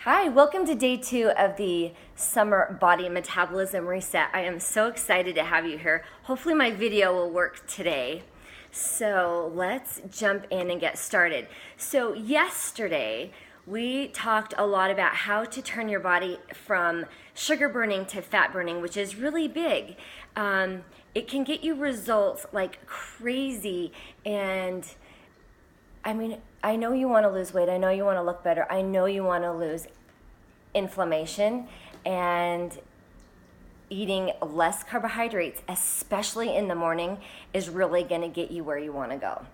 Hi, welcome to day 2 of the summer body metabolism reset. I am so excited to have you here. Hopefully my video will work today. So let's jump in and get started. So yesterday we talked a lot about how to turn your body from sugar burning to fat burning, which is really big. It can get you results like crazy, and I mean, I know you want to lose weight. I know you want to look better. I know you want to lose inflammation, and eating less carbohydrates, especially in the morning, is really going to get you where you want to go.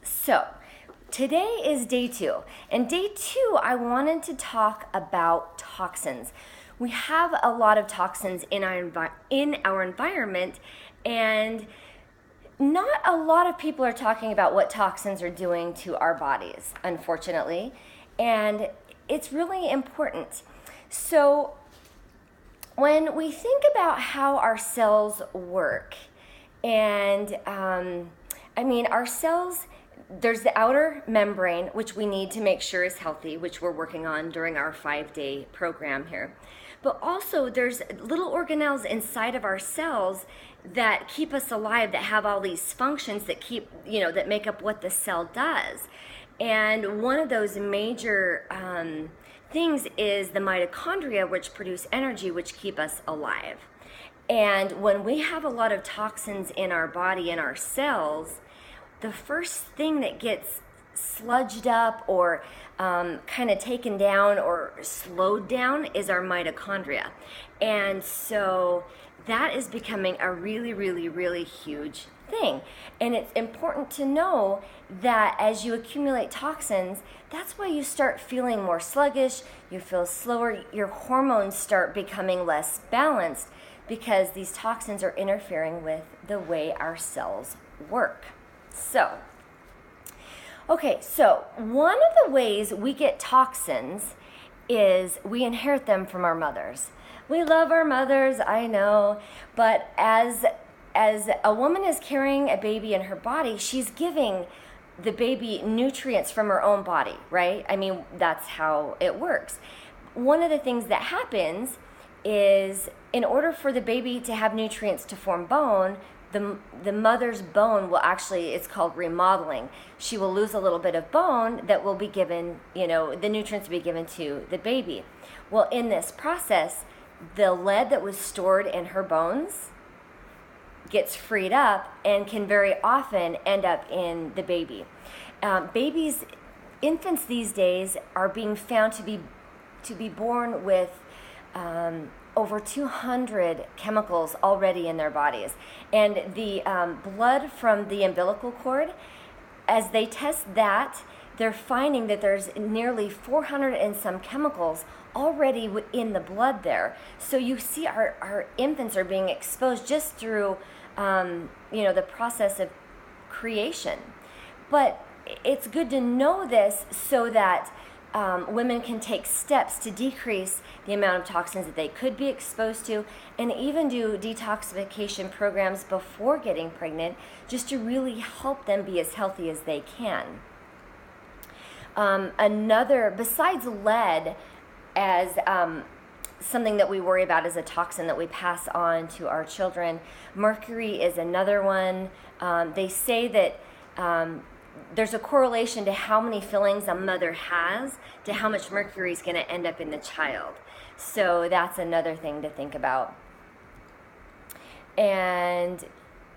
So today is day 2. And day 2, I wanted to talk about toxins. We have a lot of toxins in our environment, and not a lot of people are talking about what toxins are doing to our bodies, unfortunately, and it's really important. So when we think about how our cells work, and our cells, there's the outer membrane, which we need to make sure is healthy, which we're working on during our 5-day program here. But also there's little organelles inside of our cells that keep us alive, that have all these functions that that make up what the cell does. And one of those major things is the mitochondria, which produce energy, which keep us alive. And when we have a lot of toxins in our body, in our cells, the first thing that gets sludged up or kind of taken down or slowed down is our mitochondria. And so that is becoming a really, really, really huge thing. And it's important to know that as you accumulate toxins, that's why you start feeling more sluggish, you feel slower, your hormones start becoming less balanced, because these toxins are interfering with the way our cells work. So one of the ways we get toxins is we inherit them from our mothers. We love our mothers, I know, but as a woman is carrying a baby in her body, she's giving the baby nutrients from her own body, right? I mean, that's how it works. One of the things that happens is, in order for the baby to have nutrients to form bone, the mother's bone will actually, it's called remodeling. She will lose a little bit of bone that will be given, the nutrients will be given to the baby. Well, in this process, the lead that was stored in her bones gets freed up and can very often end up in the baby. Infants these days are being found to be born with over 200 chemicals already in their bodies. And the blood from the umbilical cord, as they test that, they're finding that there's nearly 400 and some chemicals already in the blood there. So you see our infants are being exposed just through the process of creation. But it's good to know this so that women can take steps to decrease the amount of toxins that they could be exposed to, and even do detoxification programs before getting pregnant, just to really help them be as healthy as they can. Besides lead as something that we worry about as a toxin that we pass on to our children, mercury is another one. They say that there's a correlation to how many fillings a mother has to how much mercury is going to end up in the child. So that's another thing to think about. And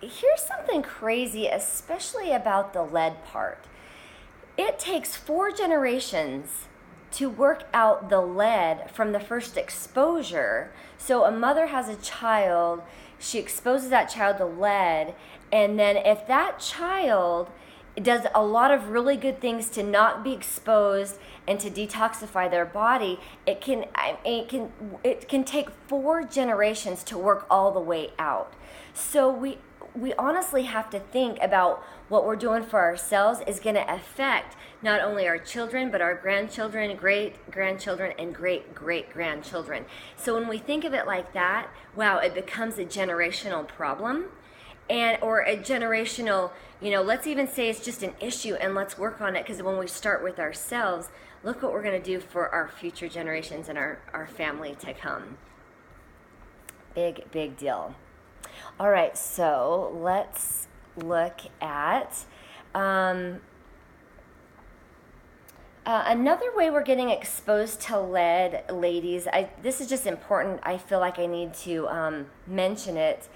here's something crazy, especially about the lead part. It takes 4 generations to work out the lead from the first exposure. So a mother has a child, she exposes that child to lead, and then if that child does a lot of really good things to not be exposed and to detoxify their body, it can take 4 generations to work all the way out. So we honestly have to think about what we're doing for ourselves is going to affect not only our children, but our grandchildren, great-grandchildren, and great-great-grandchildren. So when we think of it like that, wow, it becomes a generational problem. or a generational, let's even say it's just an issue, and let's work on it, because when we start with ourselves, look what we're going to do for our future generations and our family to come. Big deal. All right, so let's look at another way we're getting exposed to lead, ladies. This is just important. I feel like I need to mention it.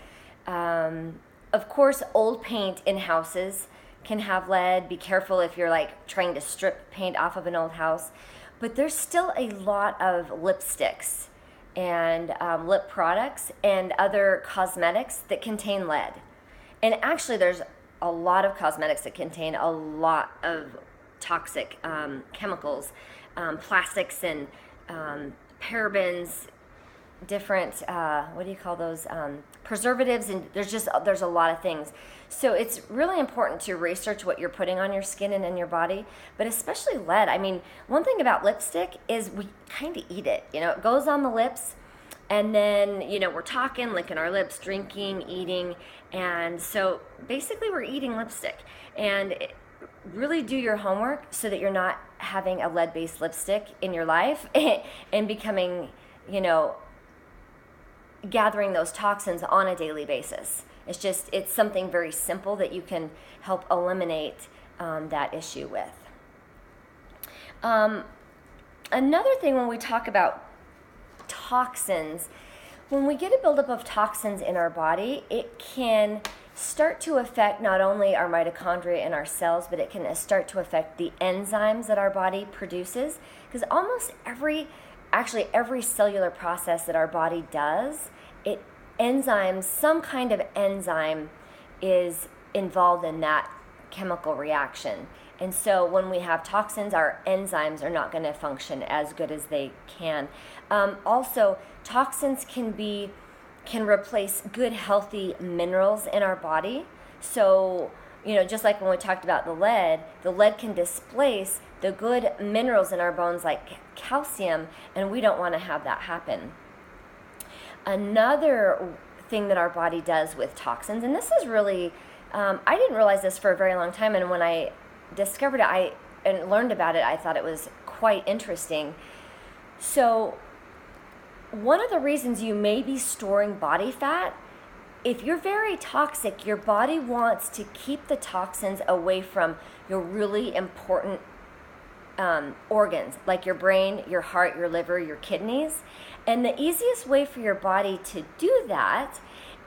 Of course, old paint in houses can have lead. Be careful if you're like trying to strip paint off of an old house. But there's still a lot of lipsticks and lip products and other cosmetics that contain lead. And actually, there's a lot of cosmetics that contain a lot of toxic chemicals, plastics and parabens, different, what do you call those, preservatives, and there's a lot of things. So it's really important to research what you're putting on your skin and in your body, but especially lead. I mean, one thing about lipstick is we kind of eat it. It goes on the lips, and then, we're talking, licking our lips, drinking, eating, and so basically we're eating lipstick. And really do your homework so that you're not having a lead-based lipstick in your life and becoming, gathering those toxins on a daily basis. It's something very simple that you can help eliminate that issue with. Another thing when we talk about toxins, when we get a buildup of toxins in our body, it can start to affect not only our mitochondria and our cells, but it can start to affect the enzymes that our body produces. Because almost every cellular process that our body does, some kind of enzyme is involved in that chemical reaction. And so when we have toxins, our enzymes are not going to function as good as they can. Also, toxins can replace good, healthy minerals in our body. So, just like when we talked about the lead can displace the good minerals in our bones like calcium, and we don't want to have that happen. Another thing that our body does with toxins, and this is really, I didn't realize this for a very long time, and when I discovered it and learned about it, I thought it was quite interesting. So one of the reasons you may be storing body fat, if you're very toxic, your body wants to keep the toxins away from your really important organs, like your brain, your heart, your liver, your kidneys. And the easiest way for your body to do that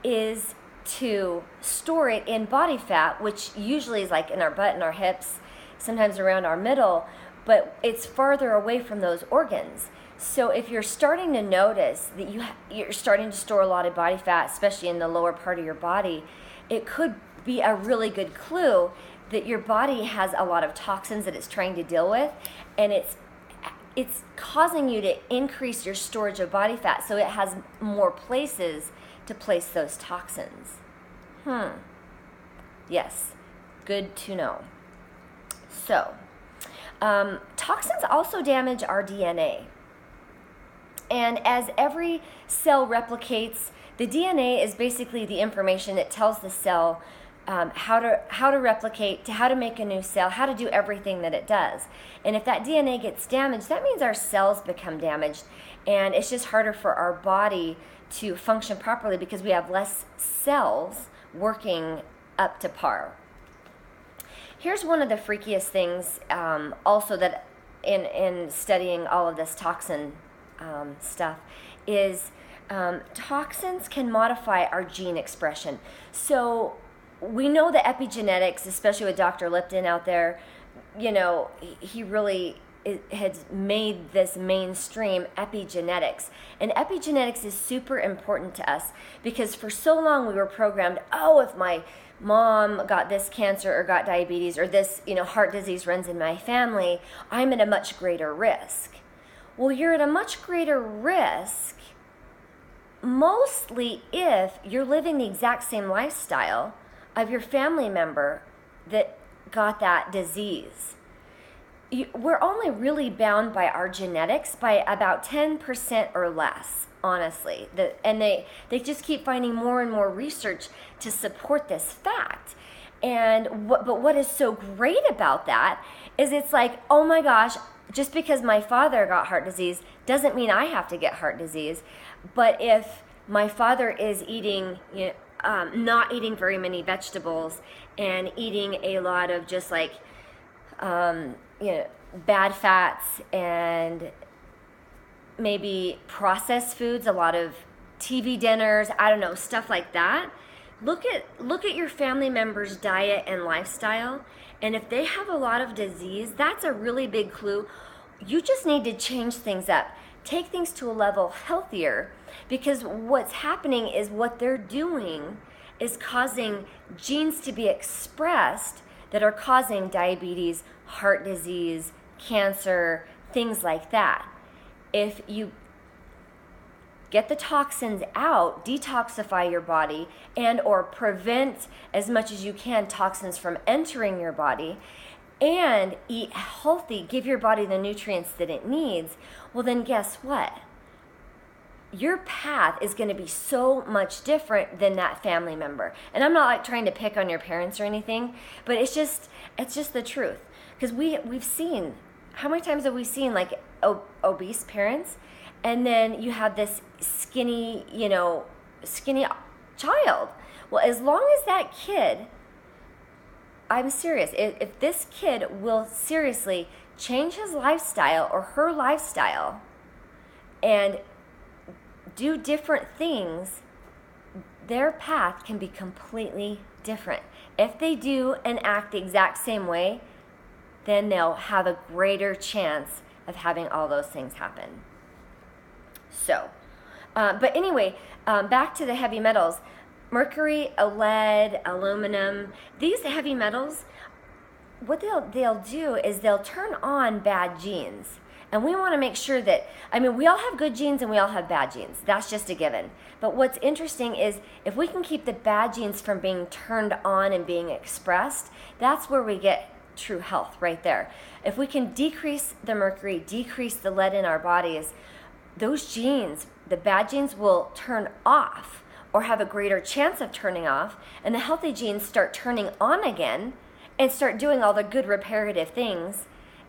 is to store it in body fat, which usually is like in our butt and our hips, sometimes around our middle, but it's farther away from those organs. So if you're starting to notice that you're starting to store a lot of body fat, especially in the lower part of your body, it could be a really good clue that your body has a lot of toxins that it's trying to deal with, and it's causing you to increase your storage of body fat, so it has more places to place those toxins. Yes, good to know. So, toxins also damage our DNA. And as every cell replicates, the DNA is basically the information that tells the cell how to replicate, how to make a new cell, how to do everything that it does. And if that DNA gets damaged, that means our cells become damaged, and it's just harder for our body to function properly because we have less cells working up to par. Here's one of the freakiest things also that in studying all of this toxin stuff is toxins can modify our gene expression. So we know the epigenetics, especially with Dr. Lipton out there, he really has made this mainstream epigenetics. And epigenetics is super important to us because for so long we were programmed, if my mom got this cancer or got diabetes or this, heart disease runs in my family, I'm at a much greater risk. Well, you're at a much greater risk mostly if you're living the exact same lifestyle of your family member that got that disease. we're only really bound by our genetics by about 10% or less, honestly. And they just keep finding more and more research to support this fact. But what is so great about that is it's like, oh my gosh, just because my father got heart disease doesn't mean I have to get heart disease. But if my father is eating, not eating very many vegetables and eating a lot of just like, bad fats and maybe processed foods, a lot of TV dinners, I don't know, stuff like that. Look at your family member's diet and lifestyle, and if they have a lot of disease, that's a really big clue. You just need to change things up. Take things to a level healthier, because what's happening is what they're doing is causing genes to be expressed that are causing diabetes, heart disease, cancer, things like that. If you get the toxins out, detoxify your body, and or prevent as much as you can toxins from entering your body, and eat healthy, give your body the nutrients that it needs, well then guess what? Your path is going to be so much different than that family member. And I'm not like trying to pick on your parents or anything, but it's just the truth. Because we've seen, how many times have we seen like obese parents, and then you have this skinny child. Well, as long as that kid, I'm serious, if this kid will seriously change his lifestyle or her lifestyle and do different things, their path can be completely different. If they do and act the exact same way, then they'll have a greater chance of having all those things happen. So, but anyway, back to the heavy metals. Mercury, lead, aluminum, these heavy metals, what they'll do is they'll turn on bad genes. And we want to make sure that, we all have good genes and we all have bad genes. That's just a given. But what's interesting is if we can keep the bad genes from being turned on and being expressed, that's where we get true health right there. If we can decrease the mercury, decrease the lead in our bodies, those genes, the bad genes, will turn off or have a greater chance of turning off, and the healthy genes start turning on again and start doing all the good reparative things.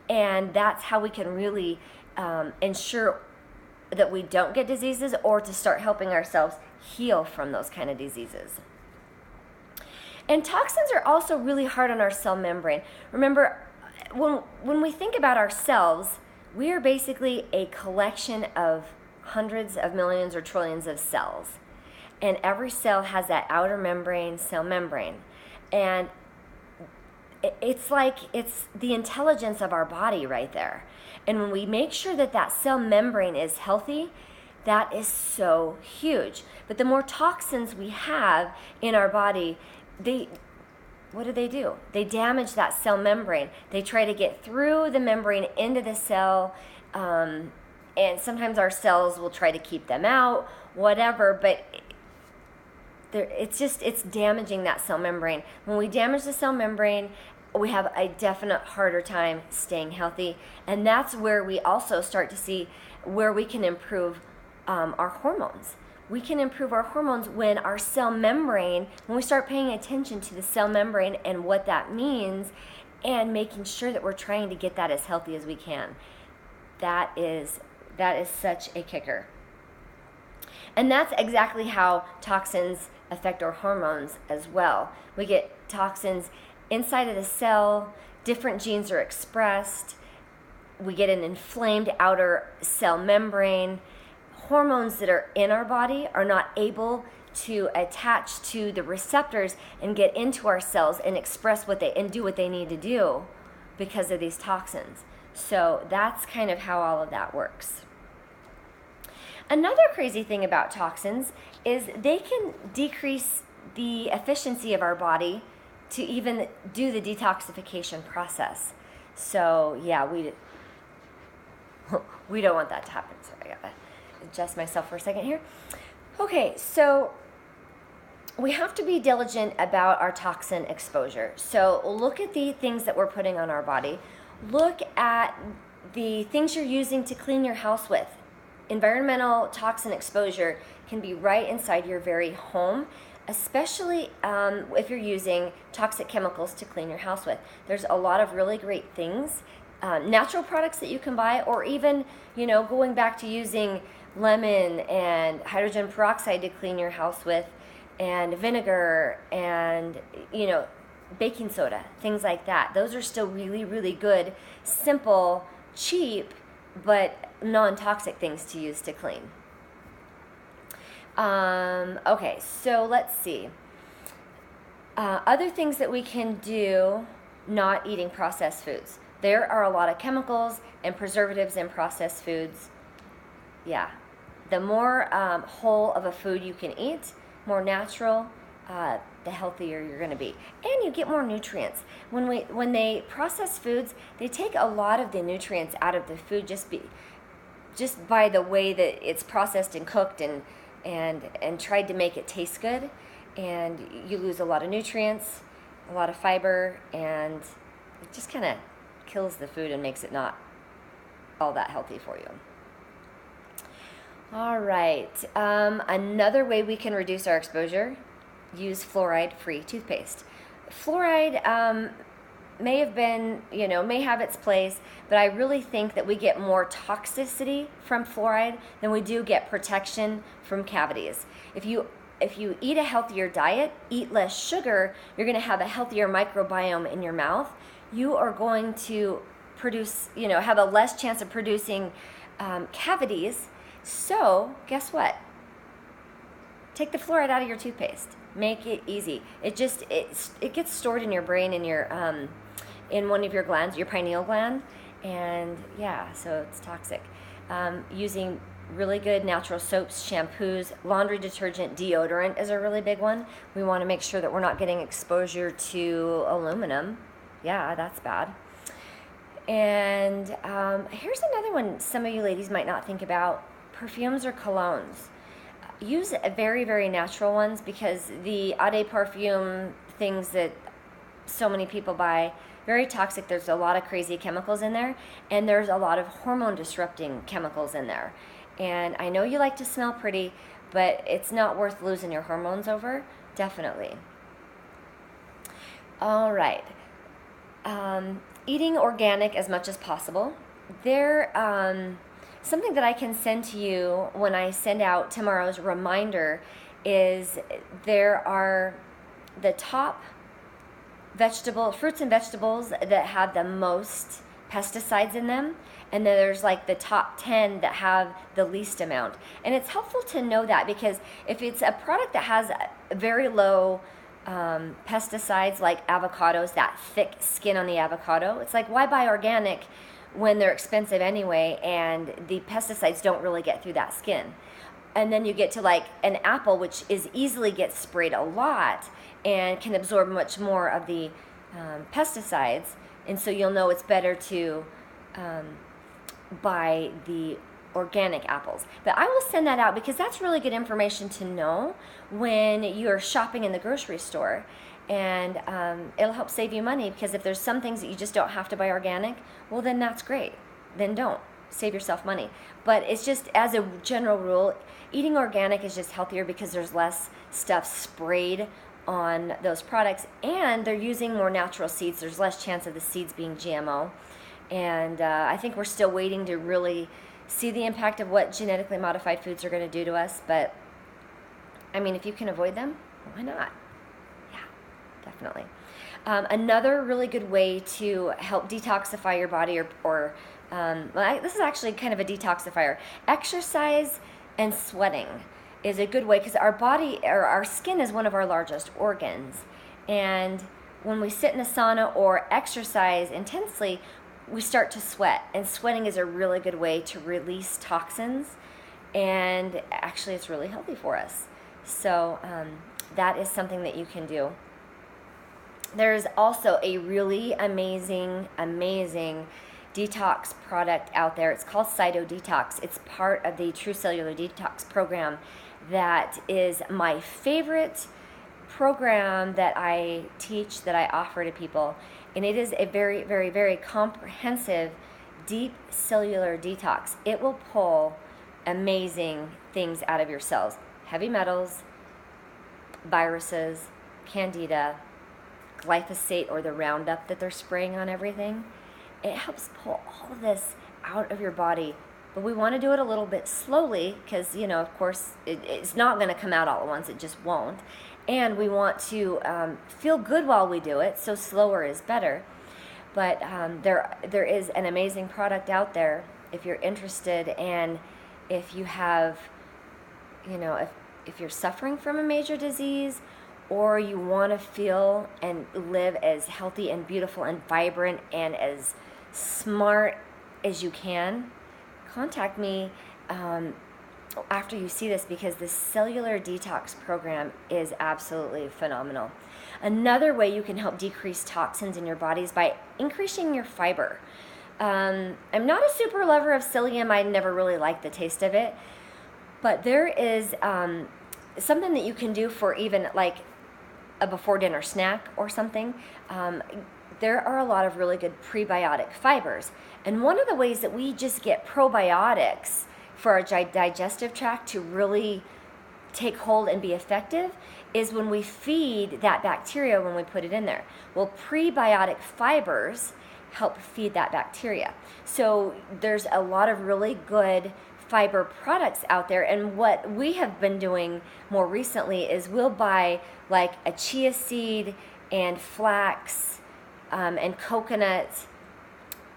And that's how we can really ensure that we don't get diseases, or to start helping ourselves heal from those kind of diseases. And toxins are also really hard on our cell membrane. Remember, when we think about ourselves, we are basically a collection of hundreds of millions or trillions of cells. And every cell has that outer membrane, cell membrane. And it's like it's the intelligence of our body right there. And when we make sure that that cell membrane is healthy, that is so huge. But the more toxins we have in our body, what do? They damage that cell membrane. They try to get through the membrane into the cell, and sometimes our cells will try to keep them out, whatever, but it's damaging that cell membrane. When we damage the cell membrane, we have a definite harder time staying healthy, and that's where we also start to see where we can improve our hormones. We can improve our hormones when our cell membrane, when we start paying attention to the cell membrane and what that means, and making sure that we're trying to get that as healthy as we can. That is such a kicker. And that's exactly how toxins affect our hormones as well. We get toxins inside of the cell, different genes are expressed, we get an inflamed outer cell membrane. Hormones that are in our body are not able to attach to the receptors and get into our cells and express and do what they need to do because of these toxins. So that's kind of how all of that works. Another crazy thing about toxins is they can decrease the efficiency of our body to even do the detoxification process. So yeah, we don't want that to happen. So I gotta adjust myself for a second here. Okay, so we have to be diligent about our toxin exposure. So look at the things that we're putting on our body. Look at the things you're using to clean your house with. Environmental toxin exposure can be right inside your very home, especially if you're using toxic chemicals to clean your house with. There's a lot of really great things, natural products that you can buy, or even, going back to using lemon and hydrogen peroxide to clean your house with, and vinegar and, baking soda, things like that. Those are still really, really good, simple, cheap, but non-toxic things to use to clean. Okay, so let's see. Other things that we can do not eating processed foods. There are a lot of chemicals and preservatives in processed foods. Yeah, the more whole of a food you can eat, more natural, the healthier you're going to be, and you get more nutrients. When they process foods, they take a lot of the nutrients out of the food just by the way that it's processed and cooked and tried to make it taste good, and you lose a lot of nutrients, a lot of fiber, and it just kind of kills the food and makes it not all that healthy for you. All right, another way we can reduce our exposure: use fluoride-free toothpaste. Fluoride may have its place, but I really think that we get more toxicity from fluoride than we do get protection from cavities. If you eat a healthier diet, eat less sugar, you're going to have a healthier microbiome in your mouth. You are going to have a less chance of producing cavities. So guess what? Take the fluoride out of your toothpaste. Make it easy. It gets stored in your brain, in one of your glands, your pineal gland, and so it's toxic. Using really good natural soaps, shampoos, laundry detergent, deodorant is a really big one. We want to make sure that we're not getting exposure to aluminum. Yeah, that's bad. And here's another one some of you ladies might not think about: perfumes or colognes. Use very, very natural ones, because the eau de parfum things that so many people buy, very toxic. There's a lot of crazy chemicals in there, and there's a lot of hormone disrupting chemicals in there. And I know you like to smell pretty, but it's not worth losing your hormones over, definitely. All right. Eating organic as much as possible. Something that I can send to you when I send out tomorrow's reminder is there are the top fruits and vegetables that have the most pesticides in them, and then there's like the top 10 that have the least amount. And it's helpful to know that, because if it's a product that has very low pesticides, like avocados, that thick skin on the avocado, it's like, why buy organic when they're expensive anyway, and the pesticides don't really get through that skin? And then you get to like an apple, which easily gets sprayed a lot and can absorb much more of the pesticides, and so you'll know it's better to buy the organic apples. But I will send that out, because that's really good information to know when you're shopping in the grocery store. And it'll help save you money, because if there's some things that you just don't have to buy organic, well, then that's great. Then don't. Save yourself money. But it's just, as a general rule, eating organic is just healthier, because there's less stuff sprayed on those products, and they're using more natural seeds. There's less chance of the seeds being GMO. And I think we're still waiting to really see the impact of what genetically modified foods are going to do to us. But, I mean, if you can avoid them, why not? Definitely. Another really good way to help detoxify your body, this is actually kind of a detoxifier. Exercise and sweating is a good way, because our skin is one of our largest organs. And when we sit in a sauna or exercise intensely, we start to sweat. And sweating is a really good way to release toxins. And actually, it's really healthy for us. So that is something that you can do. There's also a really amazing detox product out there. It's called Cyto Detox. It's part of the True Cellular Detox program. That is my favorite program that I teach, that I offer to people. And it is a very, very, very comprehensive, deep cellular detox. It will pull amazing things out of your cells. Heavy metals, viruses, candida, glyphosate or the Roundup that they're spraying on everything. It helps pull all of this out of your body. But we want to do it a little bit slowly because, of course, it's not going to come out all at once. It just won't. And we want to feel good while we do it, so slower is better. But there is an amazing product out there if you're interested, and if you have, if you're suffering from a major disease, or you want to feel and live as healthy and beautiful and vibrant and as smart as you can, contact me after you see this, because this cellular detox program is absolutely phenomenal. Another way you can help decrease toxins in your body is by increasing your fiber. I'm not a super lover of psyllium. I never really liked the taste of it. But there is something that you can do for even like a before dinner snack or something. There are a lot of really good prebiotic fibers. And one of the ways that we just get probiotics for our digestive tract to really take hold and be effective is when we feed that bacteria when we put it in there. Well, prebiotic fibers help feed that bacteria. So there's a lot of really good fiber products out there, and what we have been doing more recently is we'll buy like a chia seed and flax and coconut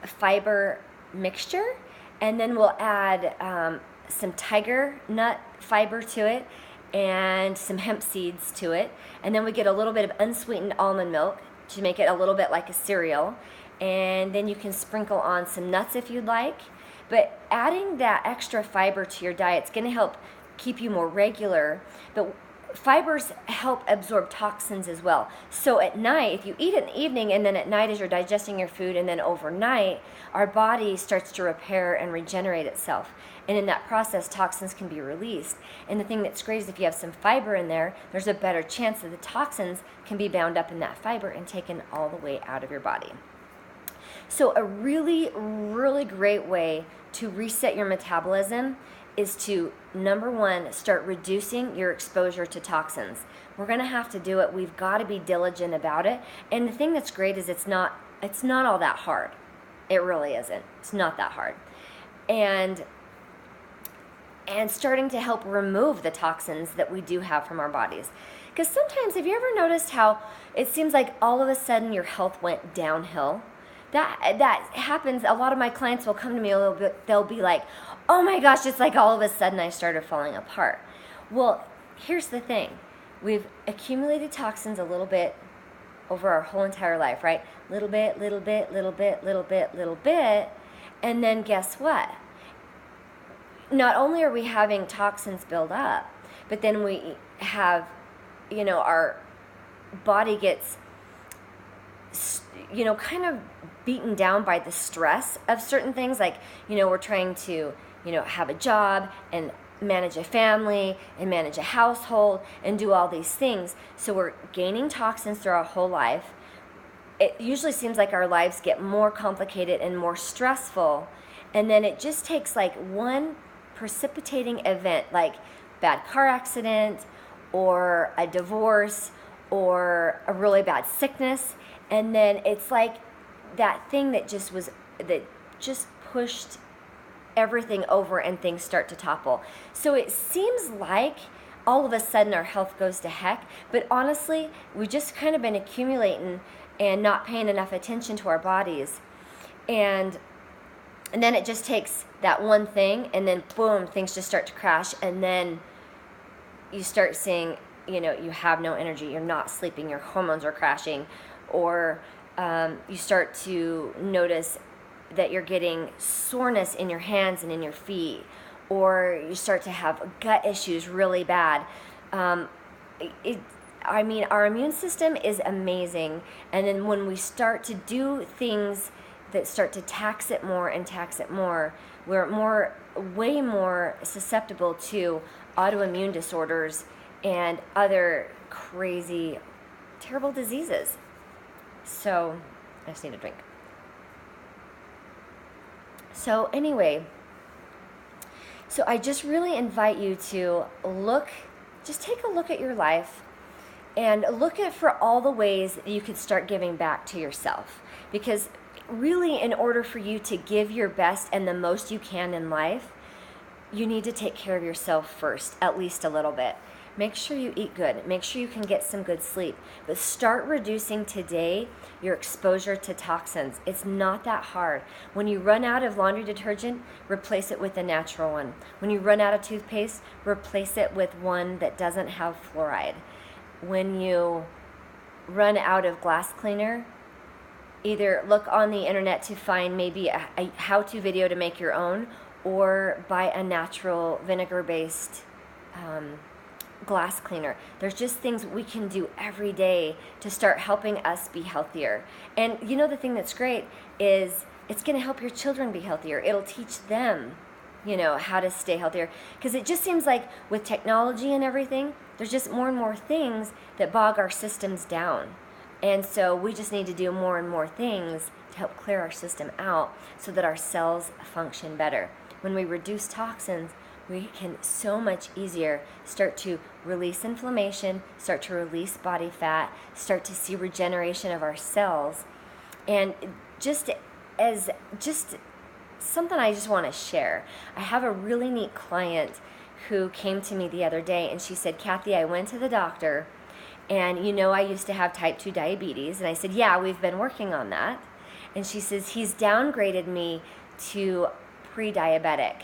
fiber mixture, and then we'll add some tiger nut fiber to it and some hemp seeds to it, and then we get a little bit of unsweetened almond milk to make it a little bit like a cereal, and then you can sprinkle on some nuts if you'd like. But adding that extra fiber to your diet is going to help keep you more regular. But fibers help absorb toxins as well. So at night, if you eat in the evening and then at night as you're digesting your food, and then overnight, our body starts to repair and regenerate itself. And in that process, toxins can be released. And the thing that's great is if you have some fiber in there, there's a better chance that the toxins can be bound up in that fiber and taken all the way out of your body. So a really, really great way to reset your metabolism is to, number one, start reducing your exposure to toxins. We're going to have to do it. We've got to be diligent about it. And the thing that's great is it's not all that hard. It really isn't. It's not that hard. And starting to help remove the toxins that we do have from our bodies. Because sometimes, have you ever noticed how it seems like all of a sudden your health went downhill? That happens. A lot of my clients will come to me, they'll be like, oh my gosh, it's like all of a sudden I started falling apart. Well, here's the thing. We've accumulated toxins a little bit over our whole entire life, right? Little bit, little bit, little bit, little bit, little bit. And then guess what? Not only are we having toxins build up, but then we have, our body gets, kind of beaten down by the stress of certain things. Like, we're trying to, have a job and manage a family and manage a household and do all these things. So we're gaining toxins through our whole life. It usually seems like our lives get more complicated and more stressful. And then it just takes like one precipitating event, like bad car accident or a divorce or a really bad sickness. And then it's like that thing that just pushed everything over and things start to topple. So it seems like all of a sudden our health goes to heck, but honestly, we've just kind of been accumulating and not paying enough attention to our bodies. And then it just takes that one thing, and then boom, things just start to crash, and then you start seeing, you have no energy, you're not sleeping, your hormones are crashing, or you start to notice that you're getting soreness in your hands and in your feet, or you start to have gut issues really bad. Our immune system is amazing, and then when we start to do things that start to tax it more and tax it more, we're way more susceptible to autoimmune disorders and other crazy, terrible diseases. So I just need a drink. So anyway, so I just really invite you to just take a look at your life and look at for all the ways that you could start giving back to yourself. Because really, in order for you to give your best and the most you can in life, you need to take care of yourself first, at least a little bit. Make sure you eat good. Make sure you can get some good sleep. But start reducing today your exposure to toxins. It's not that hard. When you run out of laundry detergent, replace it with a natural one. When you run out of toothpaste, replace it with one that doesn't have fluoride. When you run out of glass cleaner, either look on the internet to find maybe a how-to video to make your own, or buy a natural vinegar-based glass cleaner. There's just things we can do every day to start helping us be healthier. And you know, the thing that's great is it's going to help your children be healthier. It'll teach them, you know, how to stay healthier. Because it just seems like with technology and everything, there's just more and more things that bog our systems down. And so we just need to do more and more things to help clear our system out so that our cells function better. When we reduce toxins, we can so much easier start to release inflammation, start to release body fat, start to see regeneration of our cells. And just something I just want to share. I have a really neat client who came to me the other day, and she said, Kathy, I went to the doctor, and you know I used to have type 2 diabetes. And I said, yeah, we've been working on that. And she says, he's downgraded me to pre-diabetic.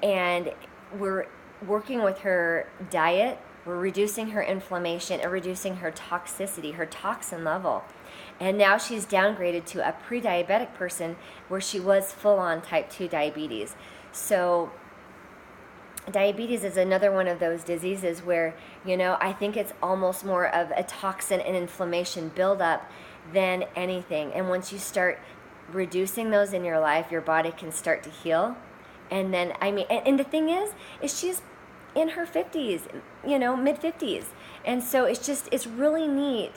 And we're working with her diet, we're reducing her inflammation and reducing her toxicity, her toxin level. And now she's downgraded to a pre-diabetic person where she was full-on type 2 diabetes. So diabetes is another one of those diseases where, you know, I think it's almost more of a toxin and inflammation buildup than anything. And once you start reducing those in your life, your body can start to heal. And then, I mean, and the thing is she's in her 50s, you know, mid 50s. And so it's really neat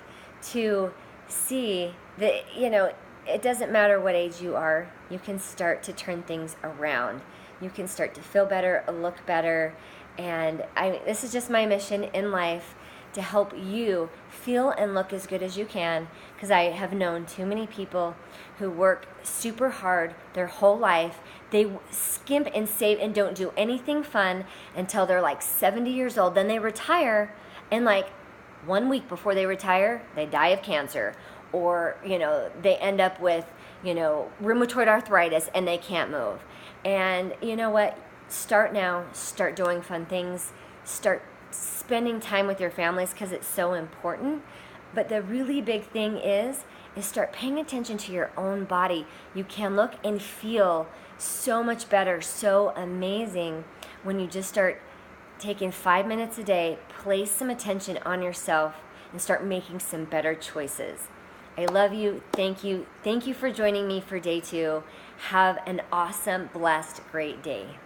to see that, you know, it doesn't matter what age you are, you can start to turn things around. You can start to feel better, look better. And this is just my mission in life, to help you feel and look as good as you can, because I have known too many people who work super hard their whole life. They skimp and save and don't do anything fun until they're like 70 years old. Then they retire, and like 1 week before they retire, they die of cancer. Or, you know, they end up with, you know, rheumatoid arthritis and they can't move. And you know what? Start now. Start doing fun things. Start spending time with your families, because it's so important. But the really big thing is start paying attention to your own body. You can look and feel so much better, so amazing, when you just start taking 5 minutes a day, place some attention on yourself, and start making some better choices. I love you. Thank you. Thank you for joining me for day 2. Have an awesome, blessed, great day.